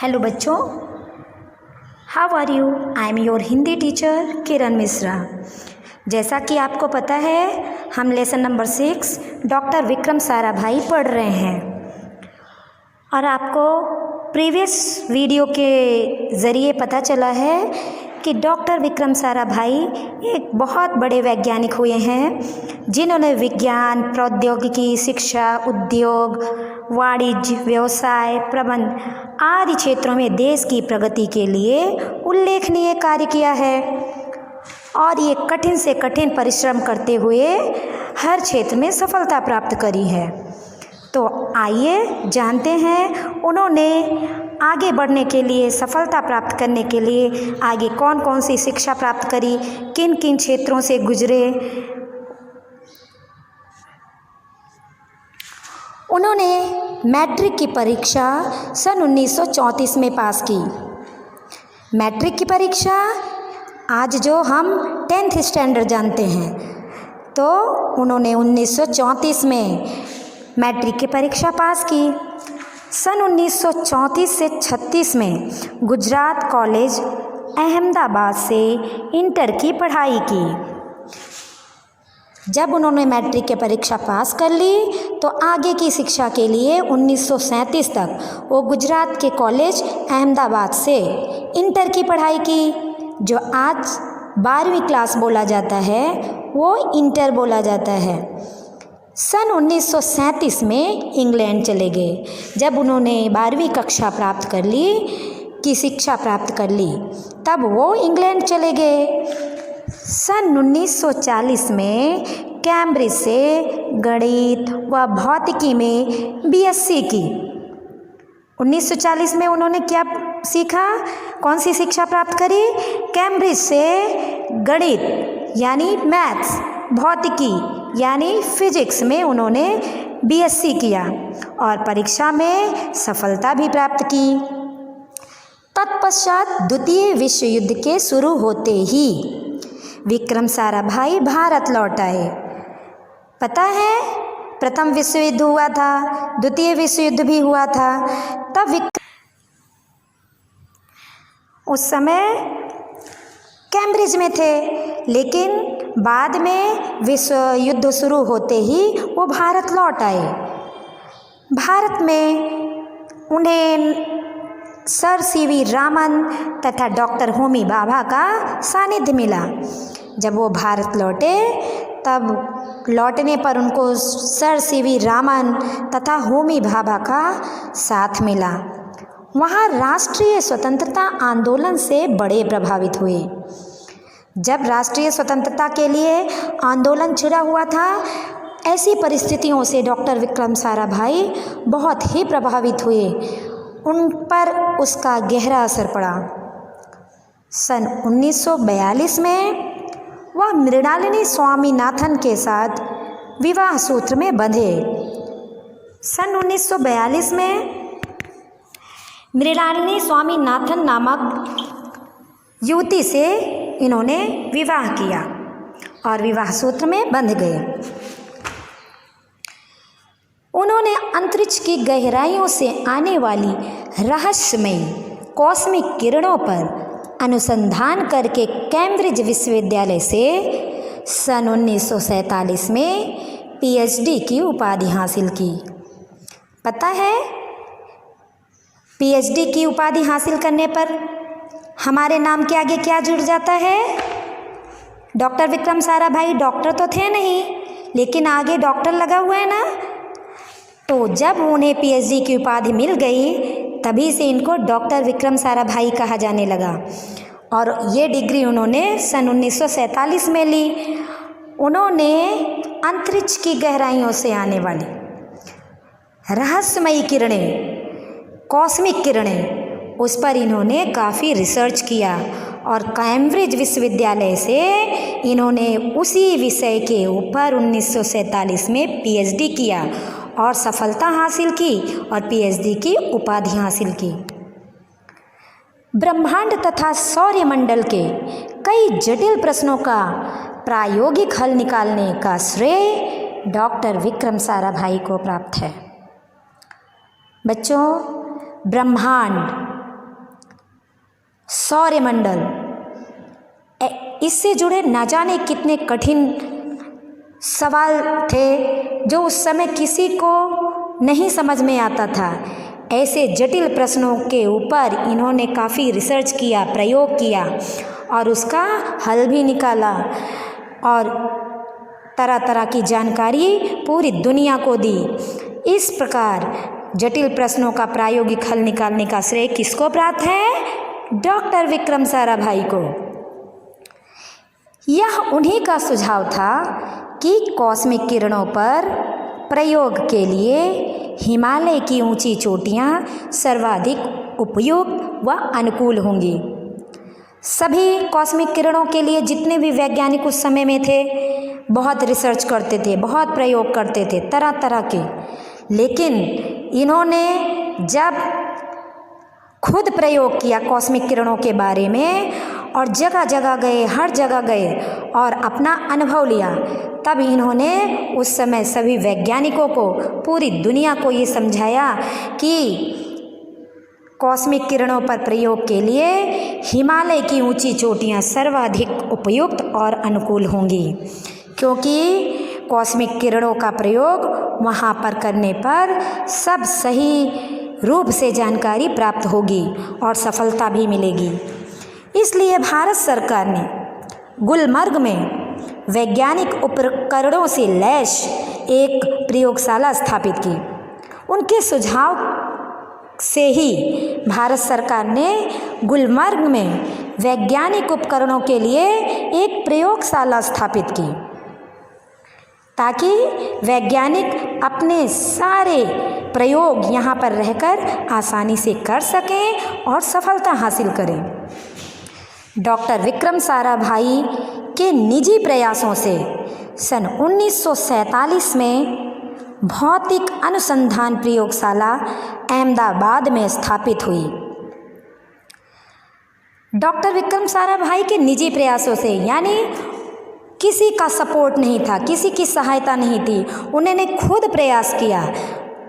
Hello बच्चों, how are you? I am your Hindi teacher Kiran Mishra. जैसा कि आपको पता है, हम lesson number 6 doctor Vikram Sarabhai पढ़ रहे हैं और आपको प्रीवियस वीडियो के ज़रिए पता चला है कि डॉक्टर विक्रम साराभाई एक बहुत बड़े वैज्ञानिक हुए हैं जिन्होंने विज्ञान, प्रौद्योगिकी, शिक्षा, उद्योग, वाणिज्य, व्यवसाय, प्रबंध आदि क्षेत्रों में देश की प्रगति के लिए उल्लेखनीय कार्य किया है और ये कठिन से कठिन परिश्रम करते हुए हर क्षेत्र में सफलता प्राप्त करी है। तो आइए जानते हैं उन्होंने आगे बढ़ने के लिए, सफलता प्राप्त करने के लिए आगे कौन कौन सी शिक्षा प्राप्त करी, किन किन क्षेत्रों से गुजरे। उन्होंने मैट्रिक की परीक्षा सन 1934 में पास की। मैट्रिक की परीक्षा आज जो हम 10th स्टैंडर्ड जानते हैं, तो उन्होंने 1934 में मैट्रिक की परीक्षा पास की। सन 1934 से 36 में गुजरात कॉलेज अहमदाबाद से इंटर की पढ़ाई की। जब उन्होंने मैट्रिक की परीक्षा पास कर ली तो आगे की शिक्षा के लिए 1937 तक वो गुजरात के कॉलेज अहमदाबाद से इंटर की पढ़ाई की। जो आज 12वीं क्लास बोला जाता है वो इंटर बोला जाता है। सन 1937 में इंग्लैंड चले गए। जब उन्होंने 12वीं कक्षा प्राप्त कर ली, की शिक्षा प्राप्त कर ली, तब वो इंग्लैंड चले गए। सन 1940 में कैम्ब्रिज से गणित व भौतिकी में बीएससी की। 1940 में उन्होंने क्या सीखा, कौन सी शिक्षा प्राप्त करी? कैम्ब्रिज से गणित यानी मैथ्स, भौतिकी यानी फिजिक्स में उन्होंने बीएससी किया और परीक्षा में सफलता भी प्राप्त की। तत्पश्चात द्वितीय विश्व युद्ध के शुरू होते ही विक्रम साराभाई भारत लौट आए। पता है, प्रथम विश्व युद्ध हुआ था, द्वितीय विश्व युद्ध भी हुआ था। तब उस समय कैम्ब्रिज में थे, लेकिन बाद में विश्व युद्ध शुरू होते ही वो भारत लौट आए। भारत में उन्हें सर सीवी रामन तथा डॉक्टर होमी भाभा का सानिध्य मिला। जब वो भारत लौटे तब लौटने पर उनको सर सीवी रामन तथा होमी भाभा का साथ मिला। वहाँ राष्ट्रीय स्वतंत्रता आंदोलन से बड़े प्रभावित हुए। जब राष्ट्रीय स्वतंत्रता के लिए आंदोलन छिड़ा हुआ था, ऐसी परिस्थितियों से डॉक्टर विक्रम साराभाई बहुत ही प्रभावित हुए। उन पर उसका गहरा असर पड़ा। सन 1942 में वह मृणालिनी स्वामीनाथन के साथ विवाह सूत्र में बंधे। सन 1942 में मृणालिनी स्वामीनाथन नामक युवती से इन्होंने विवाह किया और विवाह सूत्र में बंध गए। उन्होंने अंतरिक्ष की गहराइयों से आने वाली रहस्यमयी कॉस्मिक किरणों पर अनुसंधान करके कैम्ब्रिज विश्वविद्यालय से सन 1947 में पीएचडी की उपाधि हासिल की। पता है, पीएचडी की उपाधि हासिल करने पर हमारे नाम के आगे क्या जुड़ जाता है? डॉक्टर विक्रम साराभाई डॉक्टर तो थे नहीं, लेकिन आगे डॉक्टर लगा हुआ है ना। तो जब उन्हें पीएचडी की उपाधि मिल गई, तभी से इनको डॉक्टर विक्रम साराभाई कहा जाने लगा और ये डिग्री उन्होंने सन 1947 में ली। उन्होंने अंतरिक्ष की गहराइयों से आने वाली रहस्यमयी किरणें, कॉस्मिक किरणें, उस पर इन्होंने काफ़ी रिसर्च किया और कैम्ब्रिज विश्वविद्यालय से इन्होंने उसी विषय के ऊपर 1947 में पीएचडी किया और सफलता हासिल की और पीएचडी की उपाधि हासिल की। ब्रह्मांड तथा सौरमंडल के कई जटिल प्रश्नों का प्रायोगिक हल निकालने का श्रेय डॉक्टर विक्रम साराभाई को प्राप्त है। बच्चों, ब्रह्मांड सौरमंडल, इससे जुड़े ना जाने कितने कठिन सवाल थे जो उस समय किसी को नहीं समझ में आता था। ऐसे जटिल प्रश्नों के ऊपर इन्होंने काफ़ी रिसर्च किया, प्रयोग किया और उसका हल भी निकाला और तरह तरह की जानकारी पूरी दुनिया को दी। इस प्रकार जटिल प्रश्नों का प्रायोगिक हल निकालने का श्रेय किसको प्राप्त है? डॉक्टर विक्रम साराभाई को। यह उन्हीं का सुझाव था कि कॉस्मिक किरणों पर प्रयोग के लिए हिमालय की ऊंची चोटियां सर्वाधिक उपयुक्त व अनुकूल होंगी। सभी कॉस्मिक किरणों के लिए जितने भी वैज्ञानिक उस समय में थे बहुत रिसर्च करते थे, बहुत प्रयोग करते थे तरह तरह के, लेकिन इन्होंने जब खुद प्रयोग किया कॉस्मिक किरणों के बारे में और जगह जगह गए, हर जगह गए और अपना अनुभव लिया, तब इन्होंने उस समय सभी वैज्ञानिकों को, पूरी दुनिया को ये समझाया कि कॉस्मिक किरणों पर प्रयोग के लिए हिमालय की ऊंची चोटियां सर्वाधिक उपयुक्त और अनुकूल होंगी, क्योंकि कॉस्मिक किरणों का प्रयोग वहाँ पर करने पर सब सही रूप से जानकारी प्राप्त होगी और सफलता भी मिलेगी। इसलिए भारत सरकार ने गुलमर्ग में वैज्ञानिक उपकरणों से लैस एक प्रयोगशाला स्थापित की। उनके सुझाव से ही भारत सरकार ने गुलमर्ग में वैज्ञानिक उपकरणों के लिए एक प्रयोगशाला स्थापित की, ताकि वैज्ञानिक अपने सारे प्रयोग यहाँ पर रहकर आसानी से कर सकें और सफलता हासिल करें। डॉक्टर विक्रम साराभाई के निजी प्रयासों से सन 1947 में भौतिक अनुसंधान प्रयोगशाला अहमदाबाद में स्थापित हुई। डॉक्टर विक्रम साराभाई के निजी प्रयासों से, यानी किसी का सपोर्ट नहीं था, किसी की सहायता नहीं थी, उन्होंने खुद प्रयास किया।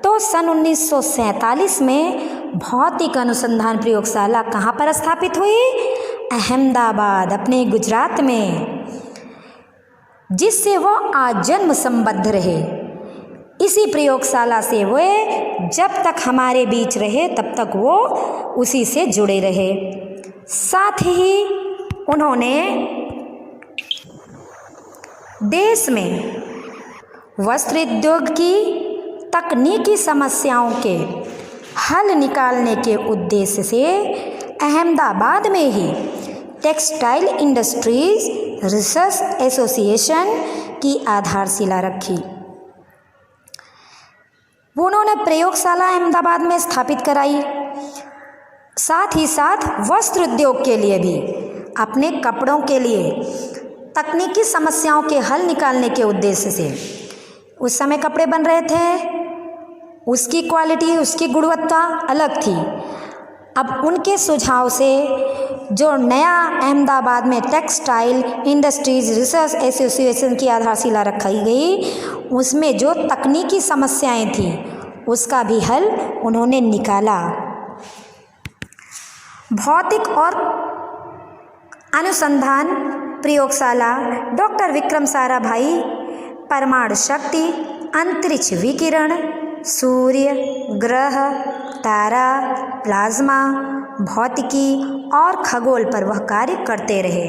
तो सन 1947 में भौतिक अनुसंधान प्रयोगशाला कहाँ पर स्थापित हुई? अहमदाबाद, अपने गुजरात में, जिससे वो आजन्म संबद्ध रहे। इसी प्रयोगशाला से वे जब तक हमारे बीच रहे तब तक वो उसी से जुड़े रहे। साथ ही उन्होंने देश में वस्त्र उद्योग की तकनीकी समस्याओं के हल निकालने के उद्देश्य से अहमदाबाद में ही टेक्सटाइल इंडस्ट्रीज रिसर्च एसोसिएशन की आधारशिला रखी। उन्होंने प्रयोगशाला अहमदाबाद में स्थापित कराई। साथ ही साथ वस्त्र उद्योग के लिए भी, अपने कपड़ों के लिए तकनीकी समस्याओं के हल निकालने के उद्देश्य से, उस समय कपड़े बन रहे थे, उसकी क्वालिटी, उसकी गुणवत्ता अलग थी। अब उनके सुझाव से जो नया अहमदाबाद में टेक्सटाइल इंडस्ट्रीज रिसर्च एसोसिएशन की आधारशिला रखी गई, उसमें जो तकनीकी समस्याएं थी उसका भी हल उन्होंने निकाला। भौतिक और अनुसंधान प्रयोगशाला डॉक्टर विक्रम साराभाई परमाणु शक्ति, अंतरिक्ष विकिरण, सूर्य, ग्रह, तारा, प्लाज्मा, भौतिकी और खगोल पर वह कार्य करते रहे।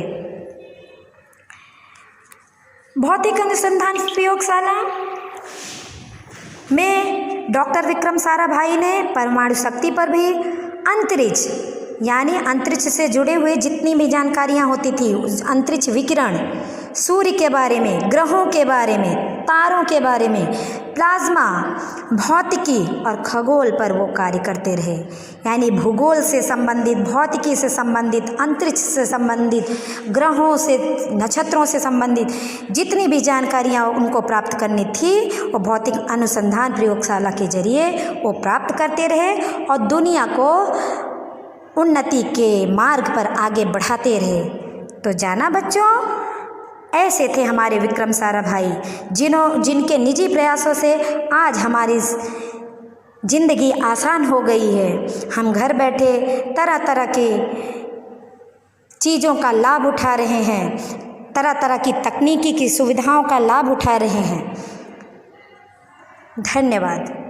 भौतिक अनुसंधान प्रयोगशाला में डॉक्टर विक्रम साराभाई ने परमाणु शक्ति पर भी, अंतरिक्ष यानी अंतरिक्ष से जुड़े हुए जितनी भी जानकारियाँ होती थी, अंतरिक्ष विकिरण, सूर्य के बारे में, ग्रहों के बारे में, तारों के बारे में, प्लाज्मा, भौतिकी और खगोल पर वो कार्य करते रहे। यानी भूगोल से संबंधित, भौतिकी से संबंधित, अंतरिक्ष से संबंधित, ग्रहों से, नक्षत्रों से संबंधित जितनी भी जानकारियाँ उनको प्राप्त करनी थी वो भौतिक अनुसंधान प्रयोगशाला के जरिए वो प्राप्त करते रहे और दुनिया को उन्नति के मार्ग पर आगे बढ़ाते रहे। तो जाना बच्चों, ऐसे थे हमारे विक्रम साराभाई, जिनके निजी प्रयासों से आज हमारी ज़िंदगी आसान हो गई है। हम घर बैठे तरह तरह के चीज़ों का लाभ उठा रहे हैं, तरह तरह की तकनीकी की सुविधाओं का लाभ उठा रहे हैं। धन्यवाद।